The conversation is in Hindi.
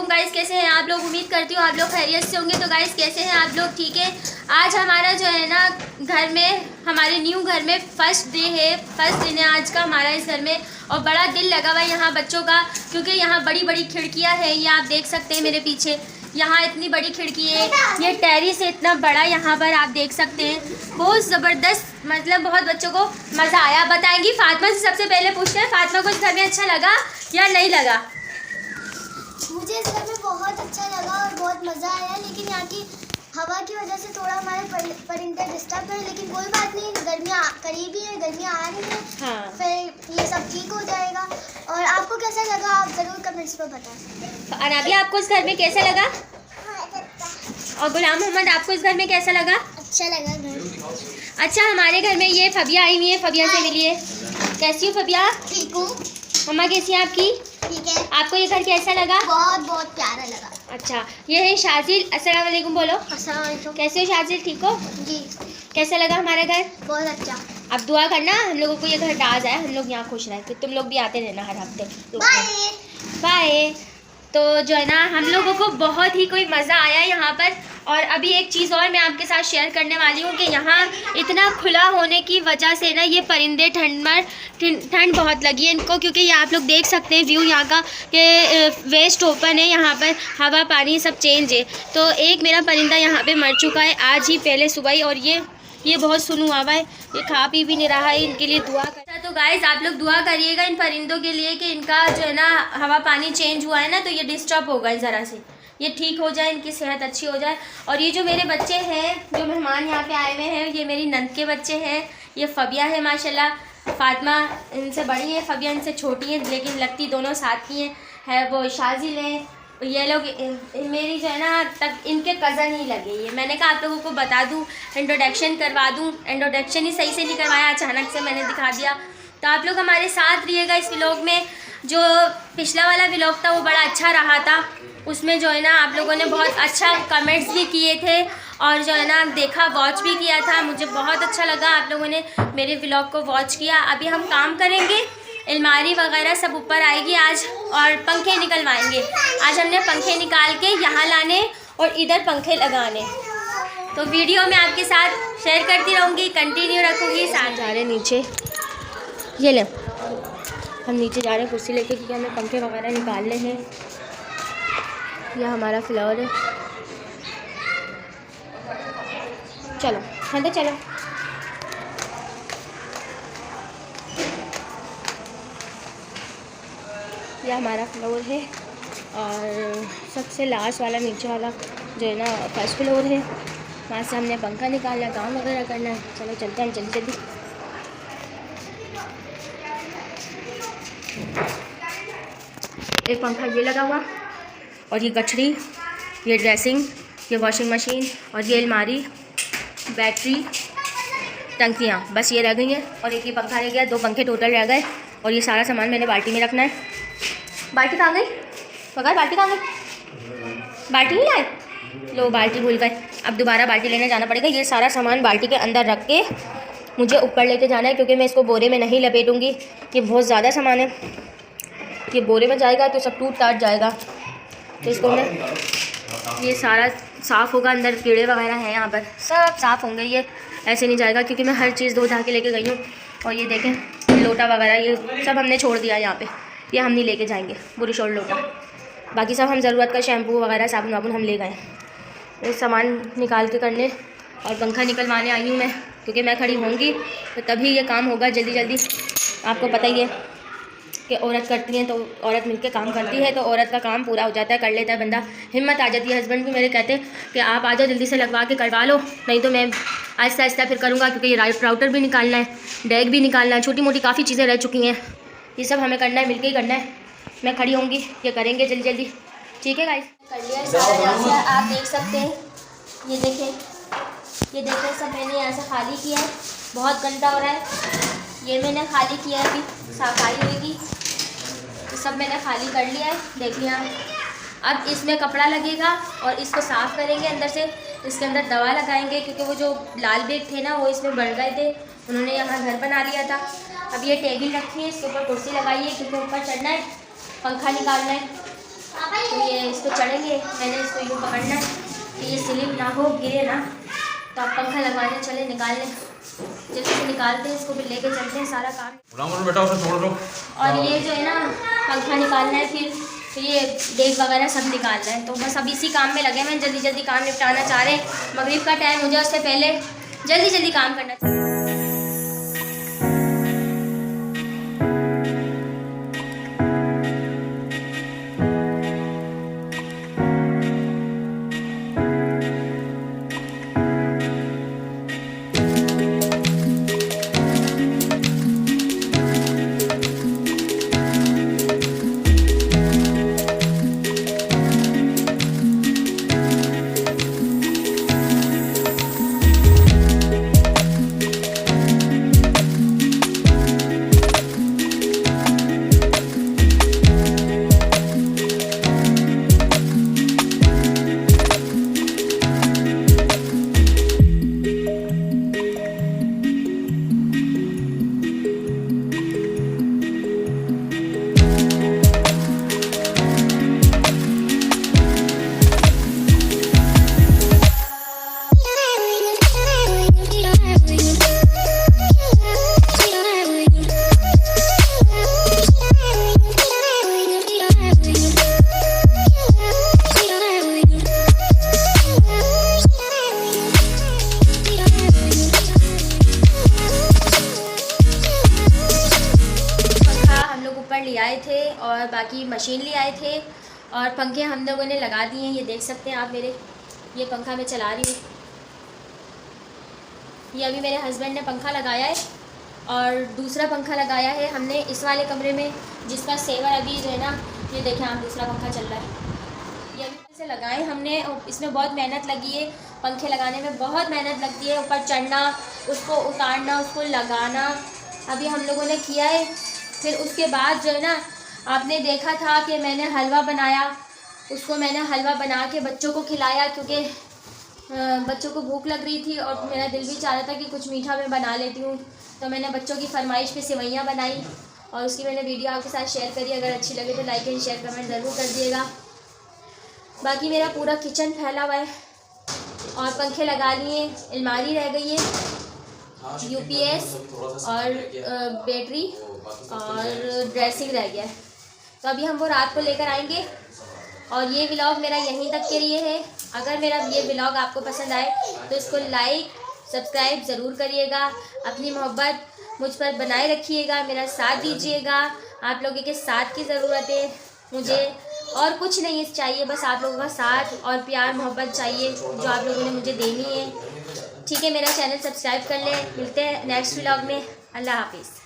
गाइस, कैसे हैं आप लोग। उम्मीद करती हूँ आप लोग खैरियत से होंगे। तो गाइस कैसे हैं आप लोग, ठीक है। आज हमारा जो है ना घर में, हमारे न्यू घर में फर्स्ट दिन है आज का हमारा इस घर में। और बड़ा दिल लगा हुआ है यहाँ बच्चों का, क्योंकि यहाँ बड़ी बड़ी खिड़कियाँ हैं। ये आप देख सकते हैं मेरे पीछे, यहाँ इतनी बड़ी खिड़की है। ये टेरिस है इतना बड़ा, यहाँ पर आप देख सकते हैं। बहुत ज़बरदस्त, मतलब बहुत बच्चों को मज़ा आया। बताएंगी फातिमा से सबसे पहले पूछते हैं, फातिमा को इस घर में अच्छा लगा या नहीं लगा। मुझे इस घर में बहुत अच्छा लगा और बहुत मज़ा आया, लेकिन यहाँ की हवा की वजह से थोड़ा हमारे परिंदे डिस्टर्ब है, लेकिन कोई बात नहीं, गर्मियाँ करीब ही है, गर्मियाँ आ रही हैं। हाँ, फिर ये सब ठीक हो जाएगा। और आपको कैसा लगा आप ज़रूर कमेंट्स में बता सकते हैं। तो अनाबिया आपको इस घर में कैसा लगा, और गुलाम मोहम्मद आपको इस घर में कैसा लगा। अच्छा लगा घर। अच्छा, हमारे घर में ये फबिया आई हुई है, फबिया से मिलिए। कैसी हो फबिया। ठीक हूँ। मम्मा कैसी है आपकी। ठीक है। आपको ये घर कैसा लगा। बहुत बहुत प्यारा लगा। अच्छा, ये है शाजिल। अस्सलाम वालेकुम बोलो। अस्सलाम वालेकुम। कैसे हो शाजिल, ठीक हो। जी कैसा लगा हमारा घर। बहुत अच्छा। अब दुआ करना हम लोगों को ये घर डाल जाए, हम लोग यहाँ खुश रहें। फिर तुम लोग भी आते रहना हर हफ्ते। Bye bye. तो जो है ना हम लोगों को बहुत ही कोई मज़ा आया यहाँ पर। और अभी एक चीज़ और मैं आपके साथ शेयर करने वाली हूँ कि यहाँ इतना खुला होने की वजह से ना ये परिंदे ठंड बहुत लगी है इनको, क्योंकि ये आप लोग देख सकते हैं व्यू यहाँ का कि वेस्ट ओपन है, यहाँ पर हवा पानी सब चेंज है। तो एक मेरा परिंदा यहाँ पे मर चुका है आज ही पहले सुबह ही, और ये बहुत सुन हुआ है, ये खा पी भी नहीं रहा है। इनके लिए दुआ करता। तो गाइस आप लोग दुआ करिएगा इन परिंदों के लिए कि इनका जो है ना हवा पानी चेंज हुआ है ना, तो ये डिस्टर्ब होगा ज़रा से, ये ठीक हो जाए, इनकी सेहत अच्छी हो जाए। और ये जो मेरे बच्चे हैं, जो मेहमान यहाँ पे आए हुए हैं, ये मेरी नंद के बच्चे हैं। ये फबिया है माशाल्लाह, फातिमा इनसे बड़ी है, फबिया इनसे छोटी है, लेकिन लगती दोनों साथ की हैं। है वो शाजिल है। ये लोग मेरी जो है ना तक इनके कज़न ही लगे। ये मैंने कहा आप लोगों को बता दूं, इंट्रोडक्शन करवा दूं। इंट्रोडक्शन ही सही से नहीं करवाया, अचानक से मैंने दिखा दिया। तो आप लोग हमारे साथ रहिएगा इस व्लॉग में। जो पिछला वाला व्लॉग था वो बड़ा अच्छा रहा था, उसमें जो है ना आप लोगों ने बहुत अच्छा कमेंट्स भी किए थे, और जो है ना देखा, वॉच भी किया था। मुझे बहुत अच्छा लगा आप लोगों ने मेरे व्लॉग को वॉच किया। अभी हम काम करेंगे, अलमारी वगैरह सब ऊपर आएगी आज, और पंखे निकलवाएंगे। आज हमने पंखे निकाल के यहाँ लाने और इधर पंखे लगाने। तो वीडियो में आपके साथ शेयर करती रहूँगी, कंटिन्यू रखूँगी। साथ जा रहे नीचे, ये ले हम नीचे जा रहे हैं कुर्सी लेके, क्योंकि हमें पंखे वगैरह निकालने हैं। यह हमारा फ्लोर है। चलो अंदर चलो। यह हमारा फ्लोर है, और सबसे लास्ट वाला नीचे वाला जो है ना फर्स्ट फ्लोर है। वहाँ से हमने पंखा निकालना, काम वगैरह करना है। चलो चलते हैं जल्दी जल्दी। एक पंखा ये लगा हुआ, और ये गठरी, ये ड्रेसिंग, ये वॉशिंग मशीन, और ये अलमारी, बैटरी, टंकियाँ, बस ये रह गई हैं। और एक ही पंखा रह गया, 2 पंखे टोटल रह गए। और ये सारा सामान मैंने बाल्टी में रखना है। बाल्टी कहाँ गई पगार, बाल्टी कहाँ गई। बाल्टी नहीं लाए, लो बाल्टी भूल गए। अब दोबारा बाल्टी लेने जाना पड़ेगा। ये सारा सामान बाल्टी के अंदर रख के मुझे ऊपर लेके जाना है, क्योंकि मैं इसको बोरे में नहीं लपेटूँगी। ये बहुत ज़्यादा सामान है, ये बोरे में जाएगा तो सब टूट टाट जाएगा। तो इसको मैं, ये सारा साफ़ होगा, अंदर कीड़े वगैरह हैं यहाँ पर, सब साफ़ होंगे। ये ऐसे नहीं जाएगा, क्योंकि मैं हर चीज़ धो धा के लेके गई हूँ। और ये देखें लोटा वगैरह, ये सब हमने छोड़ दिया यहाँ पे, ये हम नहीं लेके जाएंगे, बुरुश और लोटा। बाकी सब हम ज़रूरत का शैम्पू वगैरह साबुन वाबुन हम ले गए। ये सामान निकाल के करने और पंखा निकलवाने आई हूँ मैं, क्योंकि मैं खड़ी होंगी तो तभी ये काम होगा जल्दी जल्दी। आपको पता ही है कि औरत करती हैं तो औरत मिलके काम करती है, तो औरत का काम पूरा हो जाता है, कर लेता है बंदा, हिम्मत आ जाती है। हस्बैंड भी मेरे कहते हैं कि आप आ जाओ जल्दी से लगवा के करवा लो, नहीं तो मैं आहिस्ता आहिस्ता फिर करूँगा, क्योंकि ये राउटर भी निकालना है, डैग भी निकालना है, छोटी मोटी काफ़ी चीज़ें रह चुकी हैं, ये सब हमें करना है, मिलके ही करना है। मैं खड़ी होंगी, ये करेंगे जल्दी जल्दी, ठीक है गाइस। कर लिया सारा यहाँ से, आप देख सकते हैं, ये देखें सब मैंने यहाँ से खाली किया है। बहुत गंदा हो रहा है, ये मैंने खाली किया है, अभी सफाई होगी। तो सब मैंने खाली कर लिया है, देख लिया। अब इसमें कपड़ा लगेगा और इसको साफ़ करेंगे अंदर से, इसके अंदर दवा लगाएंगे, क्योंकि वो जो लाल बेग थे ना वो इसमें बढ़ गए थे, उन्होंने यहाँ घर बना लिया था। अब ये टेबल रखी है, इसके ऊपर कुर्सी लगाई है, क्योंकि ऊपर चढ़ना है, पंखा निकालना है। तो ये इस पर चढ़ेंगे। मैंने इसको यूँ पकड़ना है कि ये स्लिप ना हो, गिरे ना। तो आप पंखा लगवाने चले, निकालने जल्दी से निकालते हैं इसको, फिर लेके चलते हैं सारा काम। बेटा उसे छोड़ दो। और ये जो है ना पंखा निकालना है, फिर ये डेक वगैरह सब निकालना है। तो बस अब इसी काम में लगे हैं, जल्दी जल्दी काम निपटाना चाह रहे हैं। मगरिब का टाइम हो जाए उससे पहले जल्दी जल्दी काम करना चाहिए। ले आए थे और बाकी मशीन ले आए थे और पंखे हम लोगों ने लगा दिए हैं। ये देख सकते हैं आप मेरे, ये पंखा मैं चला रही हूँ। ये अभी मेरे हस्बैंड ने पंखा लगाया है और दूसरा पंखा लगाया है हमने इस वाले कमरे में, जिसका सेवर अभी जो है ना, ये देखें आप, दूसरा पंखा चल रहा है। ये अभी से लगाए हमने और इसमें बहुत मेहनत लगी है। पंखे लगाने में बहुत मेहनत लगती है, ऊपर चढ़ना, उसको उतारना, उसको लगाना, अभी हम लोगों ने किया है। फिर उसके बाद जो है ना, आपने देखा था कि मैंने हलवा बनाया, उसको मैंने हलवा बना के बच्चों को खिलाया, क्योंकि बच्चों को भूख लग रही थी और मेरा दिल भी चाह रहा था कि कुछ मीठा मैं बना लेती हूँ। तो मैंने बच्चों की फरमाइश पे सेवइयाँ बनाई और उसकी मैंने वीडियो आपके साथ शेयर करी। अगर अच्छी लगे तो लाइक एंड शेयर कमेंट ज़रूर कर दिएगा। बाकी मेरा पूरा किचन फैला हुआ है और पंखे लगा लिए, अलमारी रह गई है, यूपीएस और बैटरी और ड्रेसिंग रह गया है। तो अभी हम वो रात को लेकर आएंगे। और ये व्लॉग मेरा यहीं तक के लिए है। अगर मेरा ये व्लॉग आपको पसंद आए तो इसको लाइक सब्सक्राइब ज़रूर करिएगा। अपनी मोहब्बत मुझ पर बनाए रखिएगा, मेरा साथ दीजिएगा। आप लोगों के साथ की ज़रूरत है मुझे, और कुछ नहीं चाहिए, बस आप लोगों का साथ और प्यार मोहब्बत चाहिए जो आप लोगों ने मुझे देनी है। ठीक है, मेरा चैनल सब्सक्राइब कर लें। मिलते हैं नेक्स्ट व्लॉग में। अल्लाह हाफिज़।